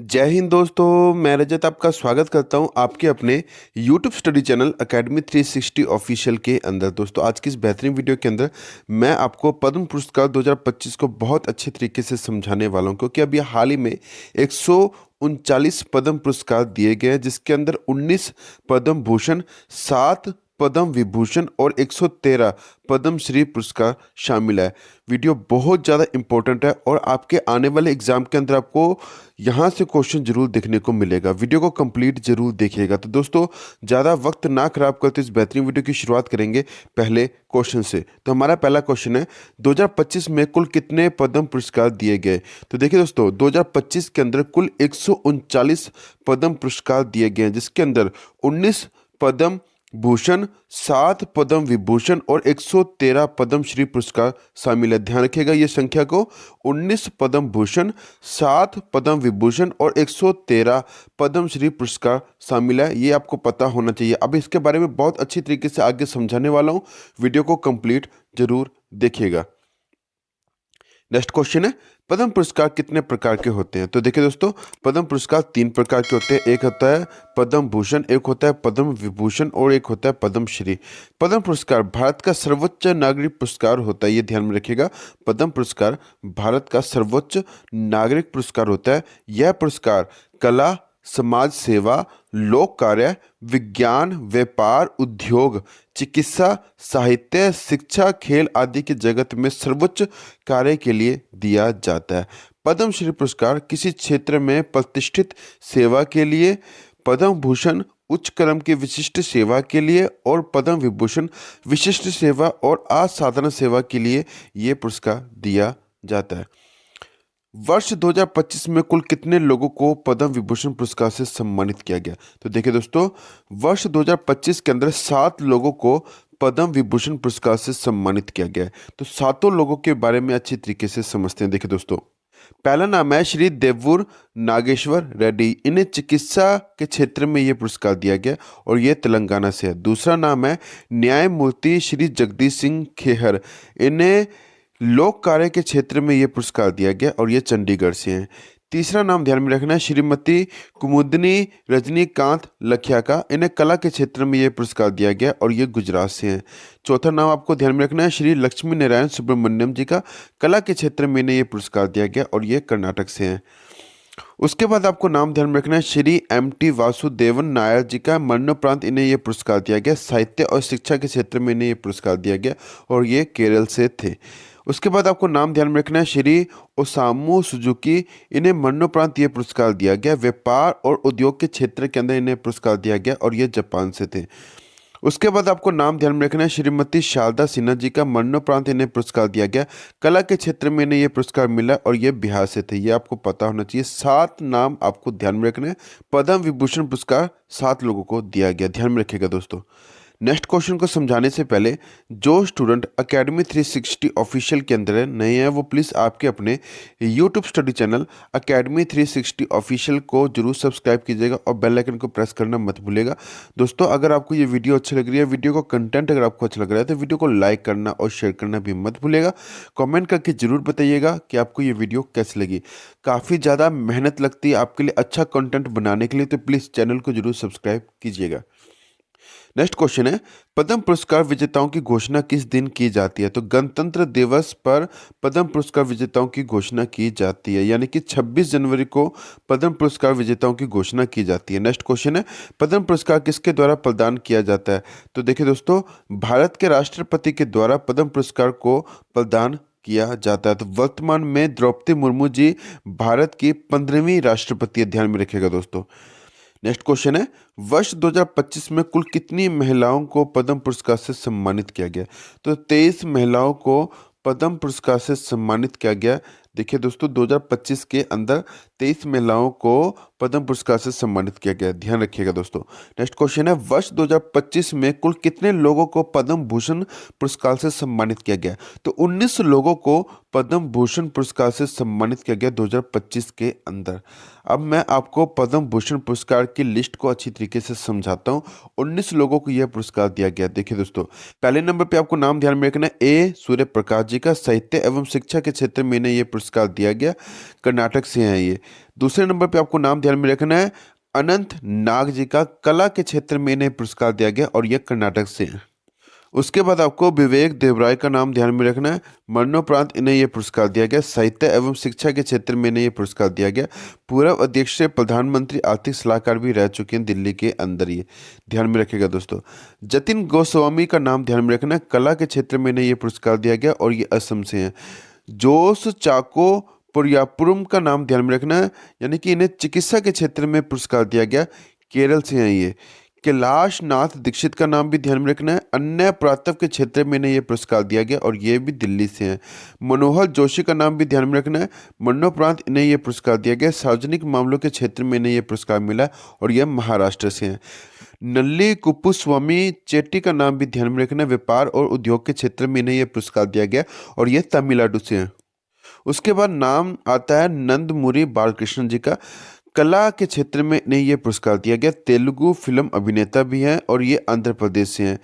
जय हिंद दोस्तों, मैं रजत आपका स्वागत करता हूं आपके अपने YouTube study channel academy 360 official के अंदर। दोस्तों आज की इस बेहतरीन वीडियो के अंदर मैं आपको पद्म पुरस्कार 2025 को बहुत अच्छे तरीके से समझाने वाला हूं, क्योंकि अभी हाल ही में 139 पद्म पुरस्कार दिए गए हैं, जिसके अंदर 19 पद्म भूषण, 7 पद्म विभूषण और 113 पद्म श्री पुरस्कार शामिल है। वीडियो बहुत ज़्यादा इंपॉर्टेंट है और आपके आने वाले एग्जाम के अंदर आपको यहाँ से क्वेश्चन जरूर देखने को मिलेगा। वीडियो को कंप्लीट जरूर देखिएगा। तो दोस्तों ज़्यादा वक्त ना खराब करते इस बेहतरीन वीडियो की शुरुआत करेंगे पहले क्वेश्चन से। तो हमारा पहला क्वेश्चन है 2025 में कुल कितने पद्म पुरस्कार दिए गए। तो देखिए दोस्तों 2025 के अंदर कुल 139 पद्म पुरस्कार दिए गए हैं, जिसके अंदर 19 पद्म भूषण, 7 पद्म विभूषण और 113 पद्म श्री पुरस्कार शामिल है। ध्यान रखिएगा ये संख्या को, 19 पद्म भूषण, 7 पद्म विभूषण और 113 पद्म श्री पुरस्कार शामिल है। ये आपको पता होना चाहिए। अब इसके बारे में बहुत अच्छी तरीके से आगे समझाने वाला हूँ, वीडियो को कंप्लीट जरूर देखिएगा। नेक्स्ट क्वेश्चन है पद्म पुरस्कार कितने प्रकार के होते हैं। तो देखिए दोस्तों पद्म पुरस्कार 3 प्रकार के होते हैं। एक होता है पद्म भूषण, एक होता है पद्म विभूषण और एक होता है पद्म श्री। पद्म पुरस्कार भारत का सर्वोच्च नागरिक पुरस्कार होता है, ये ध्यान में रखिएगा। पद्म पुरस्कार भारत का सर्वोच्च नागरिक पुरस्कार होता है। यह पुरस्कार कला, समाज सेवा, लोक कार्य, विज्ञान, व्यापार, उद्योग, चिकित्सा, साहित्य, शिक्षा, खेल आदि के जगत में सर्वोच्च कार्य के लिए दिया जाता है। पद्म श्री पुरस्कार किसी क्षेत्र में प्रतिष्ठित सेवा के लिए, पद्म भूषण उच्च क्रम की विशिष्ट सेवा के लिए और पद्म विभूषण विशिष्ट सेवा और असाधारण सेवा के लिए ये पुरस्कार दिया जाता है। वर्ष 2025 में कुल कितने लोगों को पद्म विभूषण पुरस्कार से सम्मानित किया गया। तो देखिए दोस्तों वर्ष 2025 के अंदर 7 लोगों को पद्म विभूषण पुरस्कार से सम्मानित किया गया है। तो 7 लोगों के बारे में अच्छी तरीके से समझते हैं। देखिए दोस्तों पहला नाम है श्री देवूर नागेश्वर रेड्डी। इन्हें चिकित्सा के क्षेत्र में ये पुरस्कार दिया गया और ये तेलंगाना से है। दूसरा नाम है न्यायमूर्ति श्री जगदीश सिंह खेहर। इन्हें लोक कार्य के क्षेत्र में ये पुरस्कार दिया गया और ये चंडीगढ़ से हैं। तीसरा नाम ध्यान में रखना है श्रीमती कुमुदनी रजनीकांत लखिया का। इन्हें कला के क्षेत्र में ये पुरस्कार दिया गया और ये गुजरात से हैं। चौथा नाम आपको ध्यान में रखना है श्री लक्ष्मी नारायण सुब्रमण्यम जी का। कला के क्षेत्र में इन्हें ये पुरस्कार दिया गया और ये कर्नाटक से हैं। उसके बाद आपको नाम ध्यान में रखना है श्री M.T. वासुदेवन नायर जी का। मरणोपरांत इन्हें ये पुरस्कार दिया गया। साहित्य और शिक्षा के क्षेत्र में इन्हें ये पुरस्कार दिया गया और ये केरल से थे। उसके बाद आपको नाम ध्यान में रखना है श्री ओसामू सुजुकी। इन्हें मरणोपरांत ये पुरस्कार दिया गया। व्यापार और उद्योग के क्षेत्र के अंदर इन्हें पुरस्कार दिया गया और ये जापान से थे। उसके बाद आपको नाम ध्यान में रखना है श्रीमती शारदा सिन्हा जी का। मरणोपरांत इन्हें पुरस्कार दिया गया। कला के क्षेत्र में इन्हें ये पुरस्कार मिला और ये बिहार से थे। ये आपको पता होना चाहिए। 7 नाम आपको ध्यान में रखना है। पद्म विभूषण पुरस्कार 7 लोगों को दिया गया, ध्यान में रखिएगा दोस्तों। नेक्स्ट क्वेश्चन को समझाने से पहले जो स्टूडेंट अकेडमी 360 ऑफिशियल के अंदर नए हैं वो प्लीज़ आपके अपने YouTube study channel academy 360 official को जरूर सब्सक्राइब कीजिएगा और बेल आइकन को प्रेस करना मत भूलिएगा। दोस्तों अगर आपको ये वीडियो अच्छी लग रही है, वीडियो का कंटेंट अगर आपको अच्छा लग रहा है तो वीडियो को लाइक करना और शेयर करना भी मत भूलिएगा। कॉमेंट करके जरूर बताइएगा कि आपको ये वीडियो कैसी लगी। काफ़ी ज़्यादा मेहनत लगती है आपके लिए अच्छा कंटेंट बनाने के लिए, तो प्लीज़ चैनल को जरूर सब्सक्राइब कीजिएगा। नेक्स्ट क्वेश्चन है पद्म पुरस्कार विजेताओं की घोषणा किस दिन की जाती है। तो गणतंत्र दिवस पर पद्म पुरस्कार विजेताओं की घोषणा की जाती है, यानी कि 26 जनवरी को पद्म पुरस्कार विजेताओं की घोषणा की जाती है। नेक्स्ट क्वेश्चन है पद्म पुरस्कार किसके द्वारा प्रदान किया जाता है। तो देखिए दोस्तों भारत के राष्ट्रपति के द्वारा पद्म पुरस्कार को प्रदान किया जाता है। तो वर्तमान में द्रौपदी मुर्मू जी भारत की 15वीं राष्ट्रपति है, ध्यान में रखिएगा दोस्तों। नेक्स्ट क्वेश्चन है वर्ष 2025 में कुल कितनी महिलाओं को पद्म पुरस्कार से सम्मानित किया गया। तो 23 महिलाओं को पद्म पुरस्कार से सम्मानित किया गया। देखिए दोस्तों 2025 के अंदर 23 महिलाओं को पद्म पुरस्कार से सम्मानित किया गया, ध्यान रखिएगा दोस्तों। नेक्स्ट क्वेश्चन है वर्ष 2025 में कुल कितने लोगों को पद्म भूषण पुरस्कार से सम्मानित किया गया। तो 19 लोगों को पद्म भूषण पुरस्कार से सम्मानित किया गया 2025 के अंदर। अब मैं आपको पद्म भूषण पुरस्कार की लिस्ट को अच्छी तरीके से समझाता हूँ। 19 लोगों को यह पुरस्कार दिया गया। देखिए दोस्तों पहले नंबर पे आपको नाम ध्यान में रखना है A. सूर्य प्रकाश जी का। साहित्य एवं शिक्षा के क्षेत्र में इन्हें यह पुरस्कार दिया गया, कर्नाटक से हैं ये। दूसरे नंबर पे आपको नाम ध्यान में रखना है अनंत नाग जी का, कला के क्षेत्र में इन्हें पुरस्कार दिया गया और यह कर्नाटक से है। उसके बाद आपको विवेक देवराय का नाम ध्यान में रखना है, मरणोपरांत इन्हें यह पुरस्कार दिया गया। साहित्य एवं शिक्षा के क्षेत्र में इन्हें यह पुरस्कार दिया गया। पूर्व अध्यक्ष से प्रधानमंत्री आर्थिक सलाहकार भी रह चुके हैं दिल्ली के अंदर, ये ध्यान में रखिएगा दोस्तों। जतिन गोस्वामी का नाम ध्यान में रखना है, कला के क्षेत्र में इन्हें यह पुरस्कार दिया गया और ये असम से हैं। जोस चाको पुरियापुरम का नाम ध्यान में रखना है, यानी कि इन्हें चिकित्सा के क्षेत्र में पुरस्कार दिया गया, केरल से हैं ये। कैलाश नाथ दीक्षित का नाम भी ध्यान में रखना है, अन्य पुरातत्व के क्षेत्र में इन्हें यह पुरस्कार दिया गया और ये भी दिल्ली से हैं। मनोहर जोशी का नाम भी ध्यान में रखना है, मरणोपरांत इन्हें यह पुरस्कार दिया गया, सार्वजनिक मामलों के क्षेत्र में इन्हें यह पुरस्कार मिला और यह महाराष्ट्र से हैं। नल्ली कुप्पुस्वामी चेट्टी का नाम भी ध्यान में रखना है, व्यापार और उद्योग के क्षेत्र में इन्हें यह पुरस्कार दिया गया और यह तमिलनाडु से हैं। उसके बाद नाम आता है नंदमुरी बालकृष्ण जी का, कला के क्षेत्र में इन्हें यह पुरस्कार दिया गया, तेलुगु फिल्म अभिनेता भी हैं और ये आंध्र प्रदेश से हैं।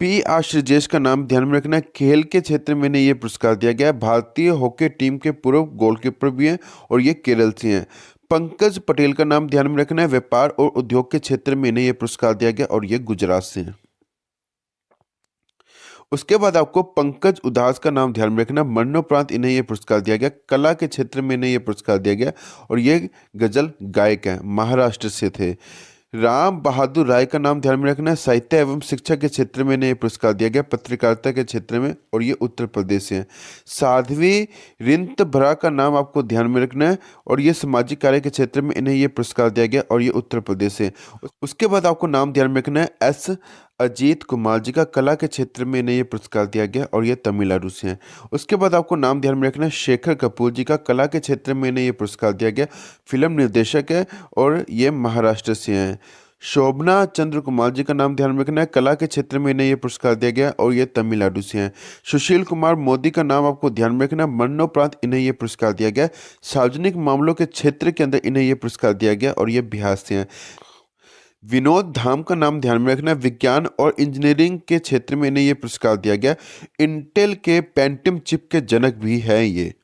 पी आर श्रीजेश का नाम ध्यान में रखना है, खेल के क्षेत्र में इन्हें यह पुरस्कार दिया गया, भारतीय हॉकी टीम के पूर्व गोलकीपर भी हैं और ये केरल से हैं। पंकज पटेल का नाम ध्यान में रखना है, व्यापार और उद्योग के क्षेत्र में इन्हें यह पुरस्कार दिया गया और ये गुजरात से हैं। उसके बाद आपको पंकज उदास का नाम ध्यान में रखना, मरणोपरांत इन्हें यह पुरस्कार दिया गया, कला के क्षेत्र में इन्हें यह पुरस्कार दिया गया और ये गजल गायक हैं, महाराष्ट्र से थे। राम बहादुर राय का नाम ध्यान में रखना है, साहित्य एवं शिक्षा के क्षेत्र में इन्हें यह पुरस्कार दिया गया, पत्रकारिता के क्षेत्र में और ये उत्तर प्रदेश से हैं। साध्वी रिंतभरा का नाम आपको ध्यान में रखना है और ये सामाजिक कार्य के क्षेत्र में इन्हें यह पुरस्कार दिया गया और ये उत्तर प्रदेश से। उसके बाद आपको नाम ध्यान में रखना है एस अजीत कुमार जी का, कला के क्षेत्र में इन्हें यह पुरस्कार दिया गया और ये तमिलनाडु से हैं। उसके बाद आपको नाम ध्यान में रखना है शेखर कपूर जी का, कला के क्षेत्र में इन्हें यह पुरस्कार दिया गया, फिल्म निर्देशक है और ये महाराष्ट्र से हैं। शोभना चंद्र कुमार जी का नाम ध्यान में रखना है, कला के क्षेत्र में इन्हें यह पुरस्कार दिया गया और ये तमिलनाडु से हैं। सुशील कुमार मोदी का नाम आपको ध्यान में रखना, मरणोपरांत इन्हें यह पुरस्कार दिया गया, सार्वजनिक मामलों के क्षेत्र के अंदर इन्हें यह पुरस्कार दिया गया और ये बिहार से हैं। विनोद धाम का नाम ध्यान में रखना, विज्ञान और इंजीनियरिंग के क्षेत्र में इन्हें यह पुरस्कार दिया गया, इंटेल के पेंटियम चिप के जनक भी हैं ये।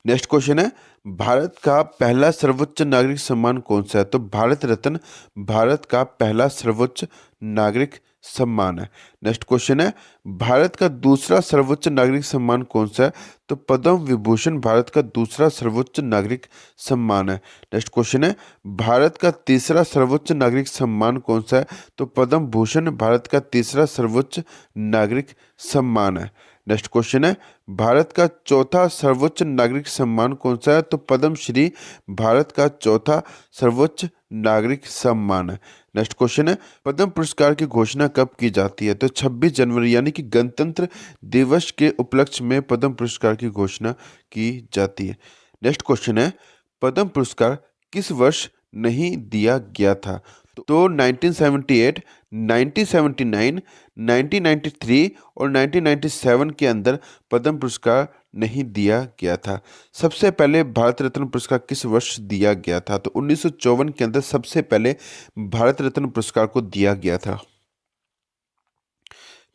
नेक्स्ट क्वेश्चन है, भारत का पहला सर्वोच्च नागरिक सम्मान कौन सा है? तो भारत रत्न भारत का पहला सर्वोच्च नागरिक सम्मान है। नेक्स्ट क्वेश्चन है, भारत का दूसरा सर्वोच्च नागरिक सम्मान कौन सा है? तो पद्म विभूषण भारत का दूसरा सर्वोच्च नागरिक सम्मान है। नेक्स्ट क्वेश्चन है, भारत का तीसरा सर्वोच्च नागरिक सम्मान कौन सा है? तो पद्म भूषण भारत का तीसरा सर्वोच्च नागरिक सम्मान है। नेक्स्ट क्वेश्चन है, भारत का चौथा सर्वोच्च नागरिक सम्मान कौन सा है? तो पद्मश्री भारत का चौथा सर्वोच्च नागरिक सम्मान है। नेक्स्ट क्वेश्चन है, पद्म पुरस्कार की घोषणा कब की जाती है? तो 26 जनवरी यानी कि गणतंत्र दिवस के उपलक्ष्य में पद्म पुरस्कार की घोषणा की जाती है। नेक्स्ट क्वेश्चन है, पद्म पुरस्कार किस वर्ष नहीं दिया गया था? तो 1978, 1979, 1993 और 1997 के अंदर पद्म पुरस्कार नहीं दिया गया था। सबसे पहले भारत रत्न पुरस्कार किस वर्ष दिया गया था? तो 1954 के अंदर सबसे पहले भारत रत्न पुरस्कार को दिया गया था।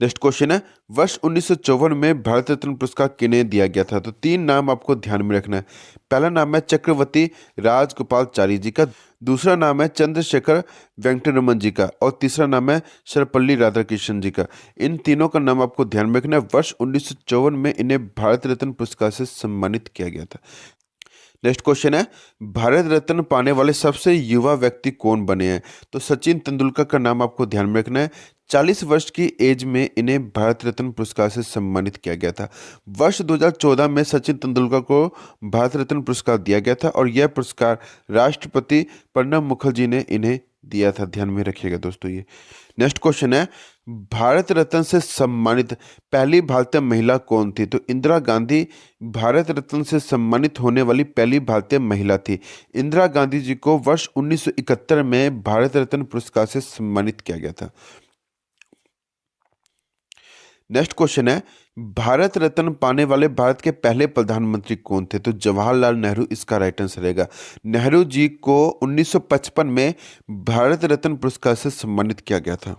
नेक्स्ट क्वेश्चन है, वर्ष 1954 में भारत रत्न पुरस्कार किन्हें दिया गया था? तो 3 नाम आपको ध्यान में रखना है। पहला नाम है चक्रवर्ती राजगोपालाचारी जी का, दूसरा नाम है चंद्रशेखर वेंकटरमन जी का और तीसरा नाम है सर्वपल्ली राधाकृष्णन जी का। इन तीनों का नाम आपको ध्यान में रखना है। वर्ष 1954 में इन्हें भारत रत्न पुरस्कार से सम्मानित किया गया था। नेक्स्ट क्वेश्चन है, भारत रत्न पाने वाले सबसे युवा व्यक्ति कौन बने हैं? तो सचिन तेंदुलकर का नाम आपको ध्यान में रखना है। 40 वर्ष की एज में इन्हें भारत रत्न पुरस्कार से सम्मानित किया गया था। वर्ष 2014 में सचिन तेंदुलकर को भारत रत्न पुरस्कार दिया गया था और यह पुरस्कार राष्ट्रपति प्रणब मुखर्जी ने इन्हें दिया था। ध्यान में रखिएगा दोस्तों ये। नेक्स्ट क्वेश्चन है, भारत रत्न से सम्मानित पहली भारतीय महिला कौन थी? तो इंदिरा गांधी भारत रत्न से सम्मानित होने वाली पहली भारतीय महिला थी। इंदिरा गांधी जी को वर्ष 1971 में भारत रत्न पुरस्कार से सम्मानित किया गया था। नेक्स्ट क्वेश्चन है, भारत रत्न पाने वाले भारत के पहले प्रधानमंत्री कौन थे? तो जवाहरलाल नेहरू इसका राइट आंसर रहेगा। नेहरू जी को 1955 में भारत रत्न पुरस्कार से सम्मानित किया गया था।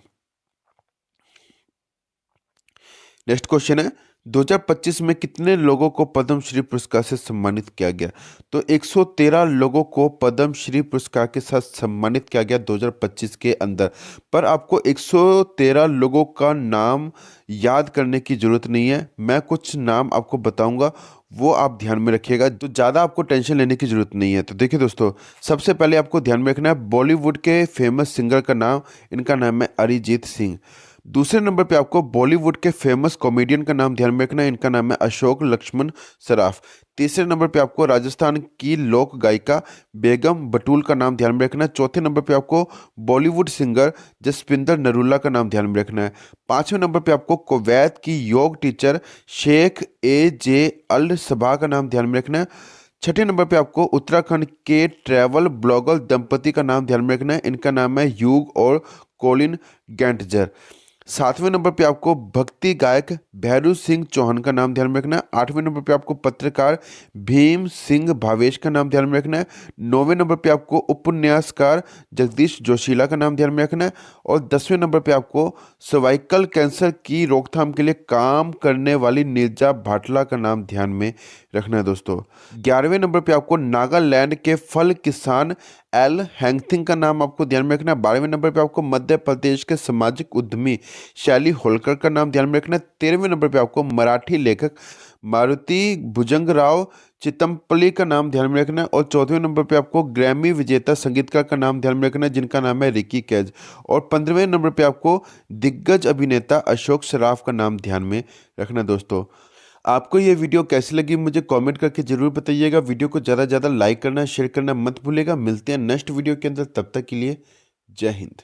नेक्स्ट क्वेश्चन है, 2025 में कितने लोगों को पद्मश्री पुरस्कार से सम्मानित किया गया? तो 113 लोगों को पद्मश्री पुरस्कार के साथ सम्मानित किया गया 2025 के अंदर। पर आपको 113 लोगों का नाम याद करने की जरूरत नहीं है, मैं कुछ नाम आपको बताऊंगा, वो आप ध्यान में रखिएगा। तो ज़्यादा आपको टेंशन लेने की जरूरत नहीं है। तो देखिए दोस्तों, सबसे पहले आपको ध्यान में रखना है बॉलीवुड के फेमस सिंगर का नाम, इनका नाम है अरिजीत सिंह। दूसरे नंबर पे आपको बॉलीवुड के फेमस कॉमेडियन का नाम ध्यान में रखना है, इनका नाम है अशोक लक्ष्मण सराफ। तीसरे नंबर पे आपको राजस्थान की लोक गायिका बेगम बटूल का नाम ध्यान में रखना है। चौथे नंबर पे आपको बॉलीवुड सिंगर जसपिंदर नरूला का नाम ध्यान में रखना है। पांचवें नंबर पे आपको कुवैत की योग टीचर शेख ए अल सबा का नाम ध्यान में रखना है। छठे नंबर पे आपको उत्तराखंड के ट्रैवल ब्लॉगर दंपति का नाम ध्यान में रखना है, इनका नाम है ह्यूग और कोलिन गैंटजर। सातवें नंबर पे आपको भक्ति गायक भैरू सिंह चौहान का नाम ध्यान में रखना है। आठवें नंबर पे आपको पत्रकार भीम सिंह भावेश का नाम ध्यान में रखना है। नौवें नंबर पे आपको उपन्यासकार जगदीश जोशीला का नाम ध्यान में रखना है। और 10वें नंबर पे आपको सर्वाइकल कैंसर की रोकथाम के लिए काम करने वाली नीरजा भाटला का नाम ध्यान में रखना है दोस्तों। 11वें नंबर पे आपको नागालैंड के फल किसान एल हैंगथिंग का नाम आपको ध्यान में रखना है। 12वें नंबर पे आपको मध्य प्रदेश के सामाजिक उद्यमी शैली होलकर का नाम ध्यान में रखना है। 13वें नंबर पे आपको मराठी लेखक मारुति भुजंगराव चितमपल्ली का नाम ध्यान में रखना है। और 14वें नंबर पे आपको ग्रैमी विजेता संगीतकार का नाम ध्यान में रखना है, जिनका नाम है रिकी कैज। और 15वें नंबर पे आपको दिग्गज अभिनेता अशोक सराफ का नाम ध्यान में रखना है दोस्तों। आपको ये वीडियो कैसी लगी मुझे कमेंट करके जरूर बताइएगा। वीडियो को ज़्यादा से ज़्यादा लाइक करना, शेयर करना मत भूलिएगा। मिलते हैं नेक्स्ट वीडियो के अंदर, तब तक के लिए जय हिंद।